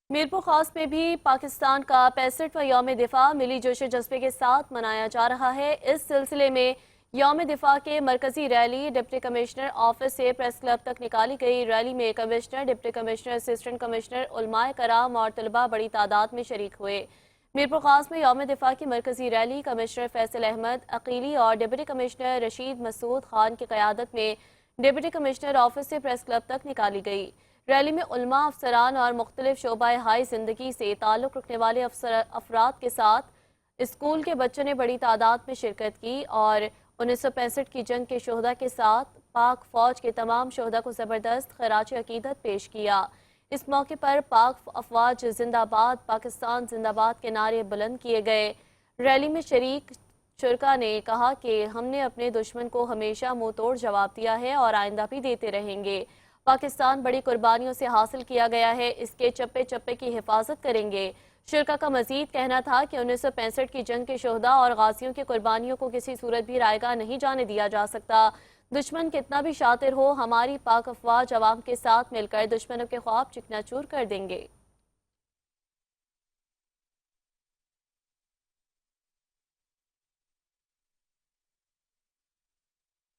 मीरपुर खास में भी पाकिस्तान का 65वां यौम दिफा मिली जोश जज्बे के साथ मनाया जा रहा है। इस सिलसिले में यौम दिफा के मरकजी रैली डिप्टी कमिश्नर ऑफिस से प्रेस क्लब तक निकाली गई। रैली में commissioner, deputy commissioner, assistant commissioner, उलमाए कराम और तलबा बड़ी तादाद में शरीक हुए। मीरपुर खास में यौम दिफा की मरकजी रैली कमिश्नर फैसल अहमद अकीली और डिप्टी कमिश्नर रशीद मसूद खान की क़यादत में डिप्टी कमिश्नर ऑफिस से प्रेस क्लब तक निकाली गई। रैली में उलमा, अफसरान और मुख्तलिफ शोबाए हाई जिंदगी से ताल्लुक़ रखने वाले अफराद के साथ स्कूल के बच्चों ने बड़ी तादाद में शिरकत की और 1965 की जंग के शोहदा के साथ पाक फौज के तमाम शोहदा को ज़बरदस्त खराज अकीदत पेश किया। इस मौके पर पाक अफवाज जिंदाबाद, पाकिस्तान जिंदाबाद के नारे बुलंद किए गए। रैली में शरीक शुरका ने कहा कि हमने अपने दुश्मन को हमेशा मुंह तोड़ जवाब दिया है और आइंदा भी देते रहेंगे। पाकिस्तान बड़ी कुर्बानियों से हासिल किया गया है, इसके चप्पे चप्पे की हिफाजत करेंगे। शुरका का मजीद कहना था कि 1965 की जंग के शोहदा और गाजियों की कुर्बानियों को किसी सूरत भी रायगा नहीं जाने दिया जा सकता। दुश्मन कितना भी शातिर हो, हमारी पाक अफवाज अवाम के साथ मिलकर दुश्मनों के ख्वाब चिकनाचूर कर देंगे।